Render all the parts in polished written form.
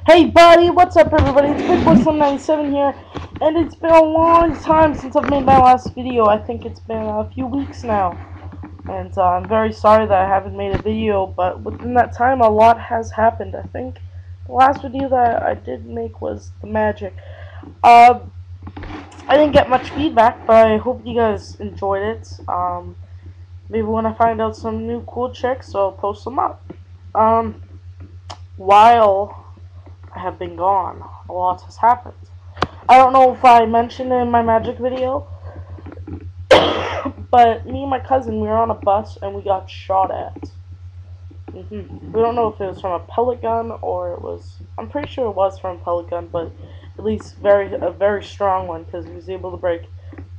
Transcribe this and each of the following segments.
Hey buddy, what's up everybody? It's BIGboySLIM97 here, and it's been a long time since I've made my last video. I think it's been a few weeks now, and I'm very sorry that I haven't made a video, but within that time a lot has happened. I think the last video that I did make was the magic. I didn't get much feedback, but I hope you guys enjoyed it. Maybe when I find out some new cool tricks, I'll post them up. While I have been gone, a lot has happened. I don't know if I mentioned it in my magic video, but me and my cousin, we were on a bus and we got shot at. We don't know if it was from a pellet gun or it was, I'm pretty sure it was from a pellet gun, but at least a very strong one, because he was able to break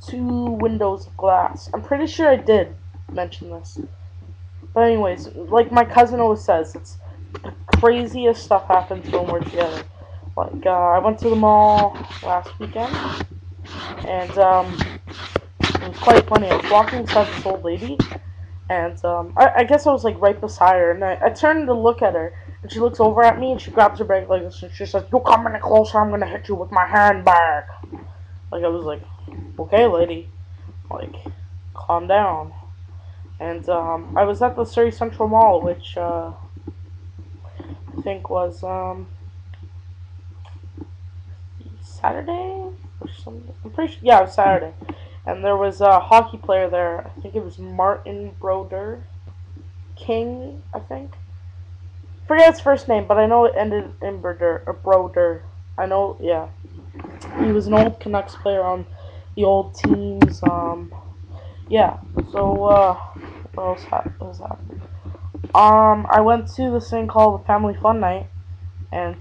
2 windows of glass. I'm pretty sure I did mention this. But anyways, like my cousin always says, it's the craziest stuff happens when we're together. Like, I went to the mall last weekend, and it was quite funny. I was walking beside this old lady, and I guess I was like right beside her, and I turned to look at her, and she looks over at me, and she grabs her bag like this, and she says, "You come any closer, I'm gonna hit you with my handbag." Like, I was like, "Okay, lady, like, calm down." And I was at the Surrey Central Mall, which I think was Saturday or something. I'm pretty sure, yeah, it was Saturday. And there was a hockey player there. I think it was Martin Broder King, I think. Forget his first name, but I know it ended in Broder or Broder. I know, yeah. He was an old Canucks player on the old teams. Yeah. So what else was happening? I went to this thing called the Family Fun Night, and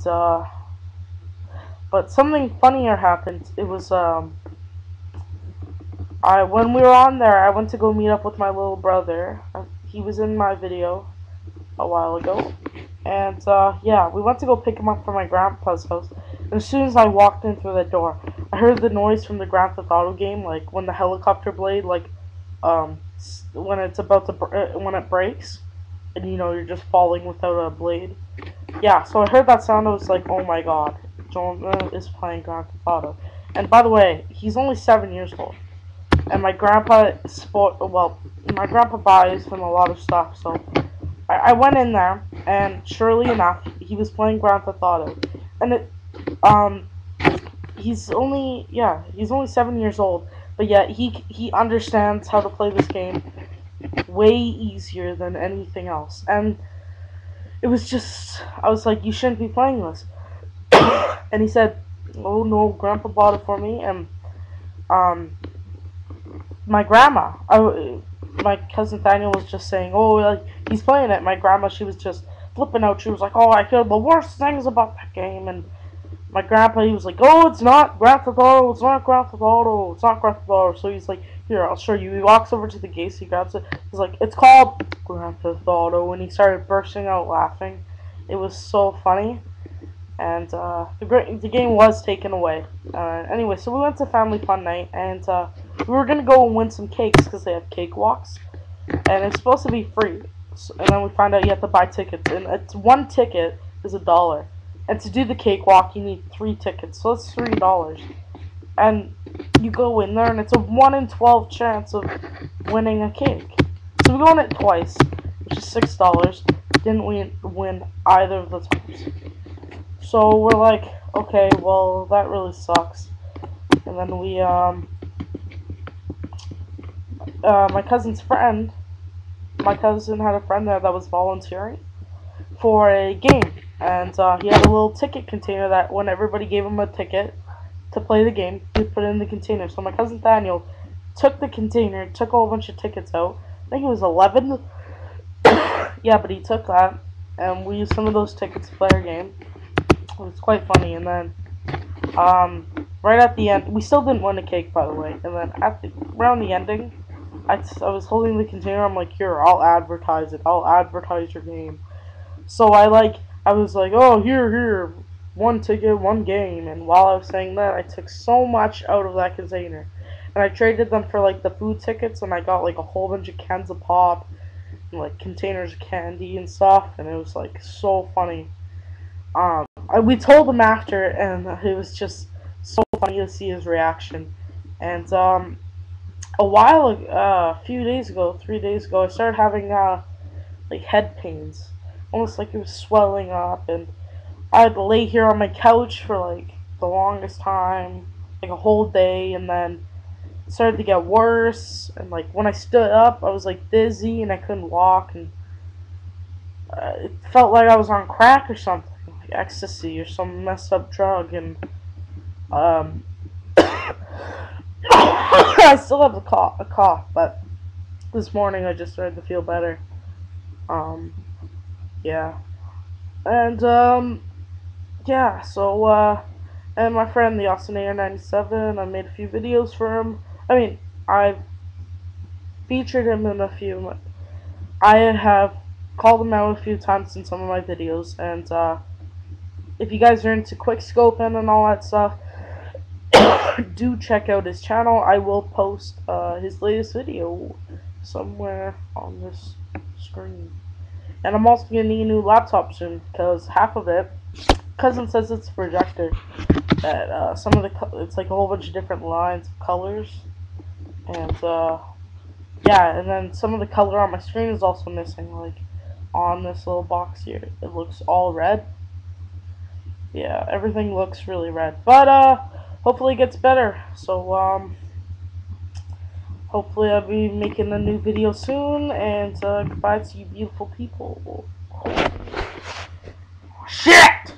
but something funnier happened. It was when we were on there, I went to go meet up with my little brother. He was in my video a while ago, and yeah, we went to go pick him up from my grandpa's house. And as soon as I walked in through that door, I heard the noise from the Grand Theft Auto game, like when the helicopter blade, like when it's about to when it breaks, and you know you're just falling without a blade. Yeah, so I heard that sound. I was like, oh my god, Jonah is playing Grand Theft Auto. And by the way, he's only 7 years old. And my grandpa my grandpa buys him a lot of stuff. So I went in there, and surely enough, he was playing Grand Theft Auto. And he's only 7 years old, but yet he understands how to play this game way easier than anything else. And it was just, I was like, you shouldn't be playing this. And he said, oh no, Grandpa bought it for me. And my grandma, my cousin Daniel was just saying, oh, like, he's playing it. My grandma, she was just flipping out. She was like, oh, I hear the worst things about that game. And my grandpa, he was like, oh, it's not Grand Theft Auto, it's not Grand Theft Auto, it's not Grand Theft Auto. So he's like, here, I'll show you. He walks over to the case, he grabs it. He's like, it's called Grand Theft Auto. And he started bursting out laughing. It was so funny. And the game was taken away. Anyway, so we went to Family Fun Night, and we were going to go and win some cakes because they have cake walks. And it's supposed to be free. So, and then we find out you have to buy tickets. And it's 1 ticket is $1. And to do the cakewalk, you need 3 tickets, so it's $3. And you go in there, and it's a 1 in 12 chance of winning a cake. So we go in it twice, which is $6. Didn't win either of the times. So we're like, okay, well, that really sucks. And then we, my cousin had a friend there that was volunteering for a game. And he had a little ticket container that when everybody gave him a ticket to play the game, he would put it in the container. So my cousin Daniel took the container, took a whole bunch of tickets out. I think it was 11. Yeah, but he took that, and we used some of those tickets to play our game. It was quite funny. And then right at the end, we still didn't win a cake, by the way. And then around the ending, I was holding the container. I'm like, here, I'll advertise it. I'll advertise your game. So I was like, oh, here, 1 ticket, 1 game. And while I was saying that, I took so much out of that container. And I traded them for, like, the food tickets, and I got, like, a whole bunch of cans of pop, and, like, containers of candy and stuff, and it was, like, so funny. we told him after, and it was just so funny to see his reaction. And a few days ago, 3 days ago, I started having like head pains, almost like it was swelling up, and I had to lay here on my couch for like the longest time, like a whole day, and then it started to get worse. And like when I stood up, I was like dizzy and I couldn't walk, and it felt like I was on crack or something, like ecstasy or some messed up drug. And um, I still have a cough, but this morning I just started to feel better. Um, yeah, and yeah, so and my friend the BIGboySLIM97, I made a few videos for him. I mean, I've featured him in a few. I have called him out a few times in some of my videos, and if you guys are into quick scoping and all that stuff, do check out his channel. I will post his latest video somewhere on this screen. And I'm also gonna need a new laptop soon, because half of it, cousin says it's a projector, that some of the it's like a whole bunch of different lines of colors, and yeah, and then some of the color on my screen is also missing, like on this little box here. It looks all red. Yeah, everything looks really red. But hopefully it gets better. So hopefully I'll be making a new video soon, and goodbye to you beautiful people. Shit!